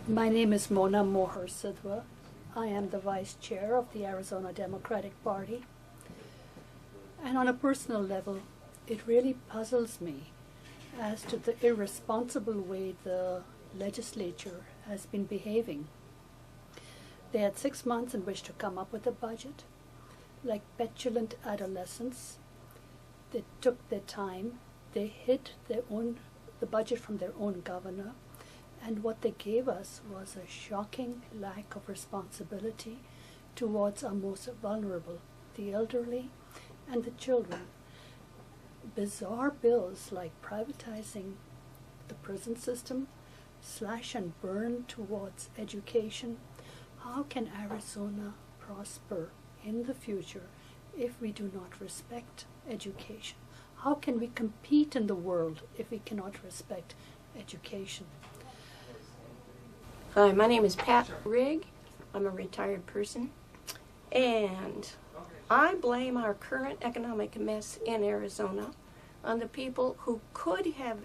My name is Mona Moher Sidhwa. I am the Vice Chair of the Arizona Democratic Party. And on a personal level, it really puzzles me as to the irresponsible way the legislature has been behaving. They had 6 months in which to come up with a budget. Like petulant adolescents, they took their time, they hid the budget from their own governor, and what they gave us was a shocking lack of responsibility towards our most vulnerable, the elderly and the children. Bizarre bills like privatizing the prison system, slash and burn towards education. How can Arizona prosper in the future if we do not respect education? How can we compete in the world if we cannot respect education? Hi, my name is Pat Rigg. I'm a retired person, and I blame our current economic mess in Arizona on the people who could have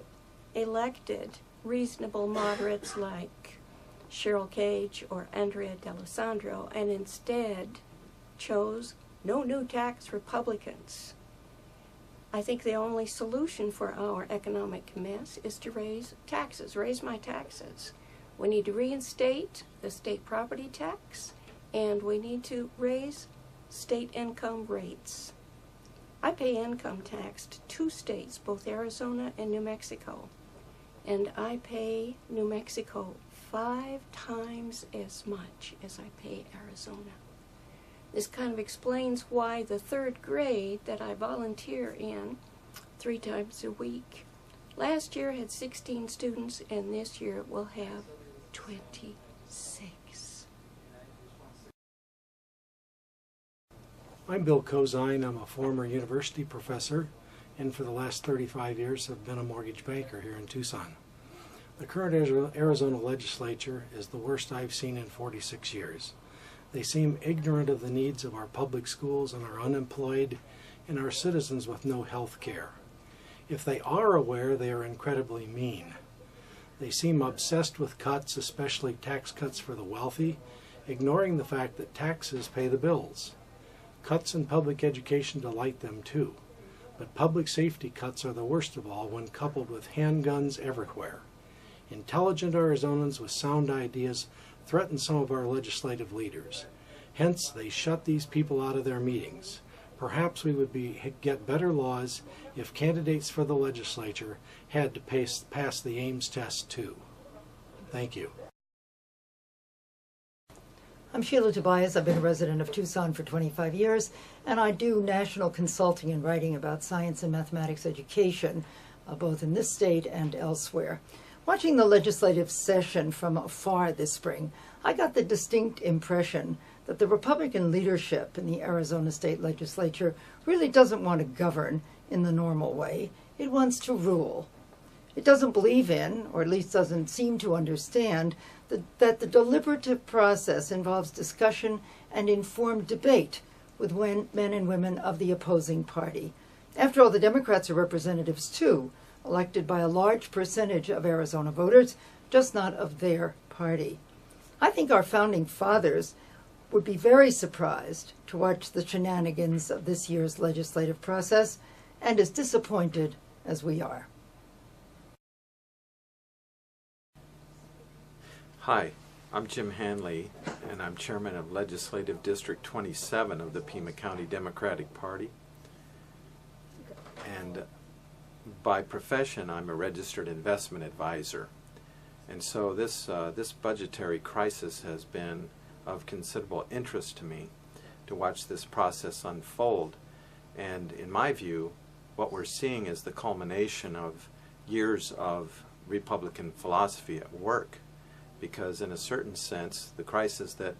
elected reasonable moderates like Cheryl Cage or Andrea D'Alessandro, and instead chose no new tax Republicans. I think the only solution for our economic mess is to raise taxes, raise my taxes. We need to reinstate the state property tax, and we need to raise state income rates. I pay income tax to 2 states, both Arizona and New Mexico, and I pay New Mexico 5 times as much as I pay Arizona. This kind of explains why the 3rd grade that I volunteer in 3 times a week last year had 16 students, and this year it will have 26. I'm Bill Cozine. I'm a former university professor, and for the last 35 years have been a mortgage banker here in Tucson. The current Arizona legislature is the worst I've seen in 46 years. They seem ignorant of the needs of our public schools and our unemployed and our citizens with no health care. If they are aware, they are incredibly mean. They seem obsessed with cuts, especially tax cuts for the wealthy, ignoring the fact that taxes pay the bills. Cuts in public education delight them too, but public safety cuts are the worst of all when coupled with handguns everywhere. Intelligent Arizonans with sound ideas threaten some of our legislative leaders. Hence, they shut these people out of their meetings. Perhaps we would get better laws if candidates for the legislature had to pass the Ames test too. Thank you. I'm Sheila Tobias. I've been a resident of Tucson for 25 years, and I do national consulting and writing about science and mathematics education, both in this state and elsewhere. Watching the legislative session from afar this spring, I got the distinct impression that the Republican leadership in the Arizona state legislature really doesn't want to govern in the normal way. It wants to rule. It doesn't believe in, or at least doesn't seem to understand, that the deliberative process involves discussion and informed debate with men and women of the opposing party. After all, the Democrats are representatives too, elected by a large percentage of Arizona voters, just not of their party. I think our founding fathers would be very surprised to watch the shenanigans of this year's legislative process, and as disappointed as we are. Hi, I'm Jim Hanley, and I'm chairman of Legislative District 27 of the Pima County Democratic Party. And by profession, I'm a registered investment advisor. And so this budgetary crisis has been of considerable interest to me to watch this process unfold. And in my view, what we're seeing is the culmination of years of Republican philosophy at work, because in a certain sense, the crisis that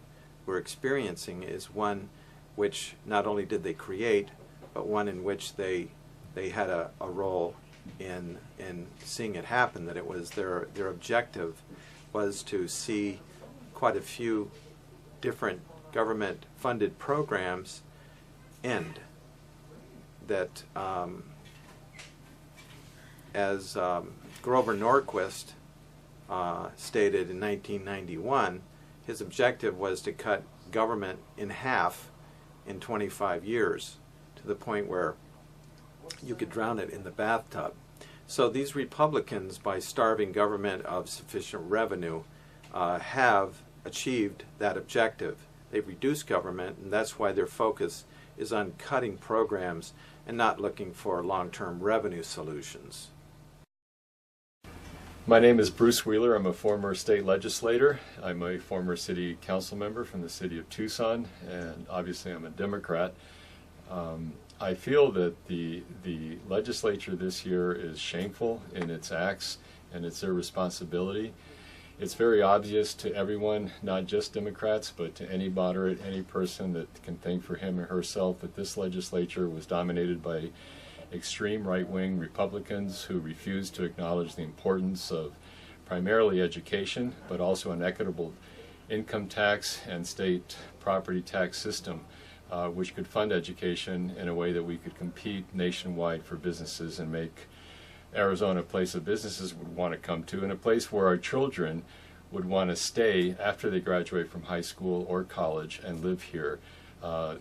we're experiencing is one which not only did they create, but one in which they had a role in seeing it happen, that it was their objective was to see quite a few different government-funded programs end. That, as Grover Norquist stated in 1991, his objective was to cut government in half in 25 years, to the point where you could drown it in the bathtub. So these Republicans, by starving government of sufficient revenue, have achieved that objective. They've reduced government, and that's why their focus is on cutting programs and not looking for long-term revenue solutions. My name is Bruce Wheeler. I'm a former state legislator. I'm a former city council member from the city of Tucson, and obviously I'm a Democrat. I feel that the legislature this year is shameful in its acts and its irresponsibility. It's very obvious to everyone, not just Democrats, but to any moderate, any person that can think for him or herself, that this legislature was dominated by extreme right-wing Republicans who refuse to acknowledge the importance of primarily education, but also an equitable income tax and state property tax system, which could fund education in a way that we could compete nationwide for businesses and make Arizona a place that businesses would want to come to, and a place where our children would want to stay after they graduate from high school or college and live here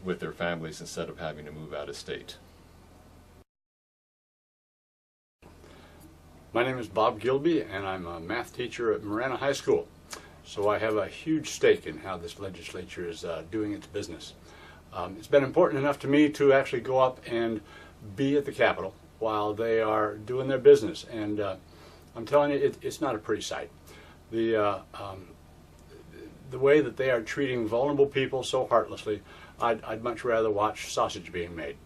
with their families instead of having to move out of state. My name is Bob Gilby, and I'm a math teacher at Marana High School. So I have a huge stake in how this legislature is doing its business. It's been important enough to me to actually go up and be at the Capitol while they are doing their business. And I'm telling you, it's not a pretty sight. The way that they are treating vulnerable people so heartlessly, I'd much rather watch sausage being made.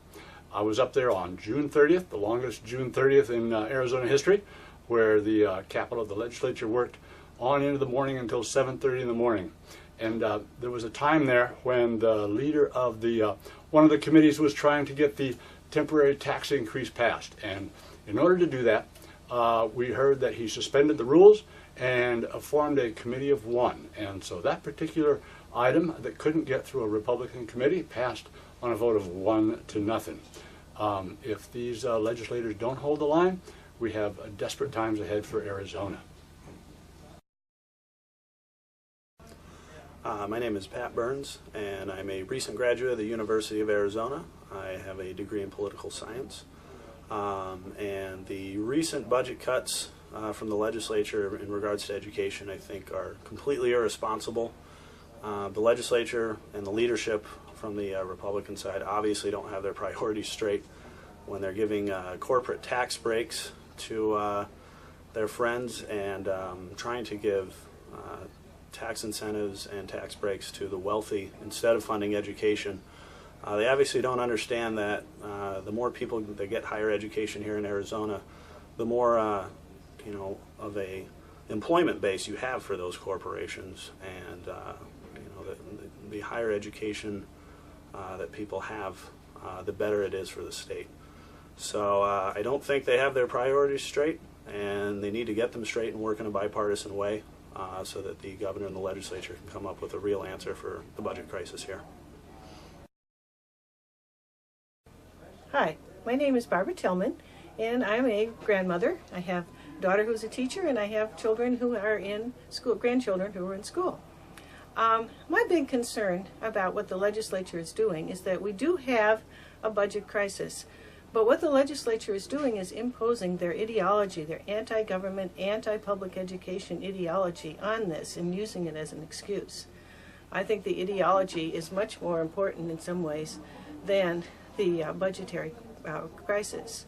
I was up there on June 30th, the longest June 30th in Arizona history, where the Capitol of the legislature worked on into the morning until 7:30 in the morning. And there was a time there when the leader of the one of the committees was trying to get the temporary tax increase passed. And in order to do that, we heard that he suspended the rules and formed a committee of one. And so that particular item that couldn't get through a Republican committee passed on a vote of 1-0. If these legislators don't hold the line, we have desperate times ahead for Arizona. My name is Pat Burns, and I'm a recent graduate of the University of Arizona. I have a degree in political science. And the recent budget cuts from the legislature in regards to education, I think, are completely irresponsible. The legislature and the leadership from the Republican side obviously don't have their priorities straight when they're giving corporate tax breaks to their friends and trying to give tax incentives and tax breaks to the wealthy instead of funding education. They obviously don't understand that the more people that get higher education here in Arizona, the more of a employment base you have for those corporations, and the higher education that people have, the better it is for the state. So I don't think they have their priorities straight, and they need to get them straight and work in a bipartisan way so that the governor and the legislature can come up with a real answer for the budget crisis here. Hi, my name is Barbara Tillman, and I'm a grandmother. I have a daughter who's a teacher, and I have children who are in school, grandchildren who are in school. My big concern about what the legislature is doing is that we do have a budget crisis, but what the legislature is doing is imposing their ideology, their anti-government, anti-public education ideology on this and using it as an excuse. I think the ideology is much more important in some ways than the budgetary crisis.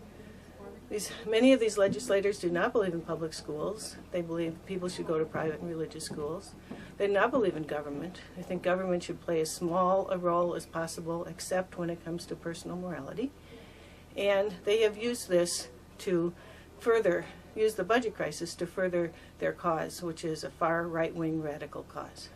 Many of these legislators do not believe in public schools. They believe people should go to private and religious schools. They do not believe in government. They think government should play as small a role as possible, except when it comes to personal morality. And they have used this to use the budget crisis to further their cause, which is a far right-wing radical cause.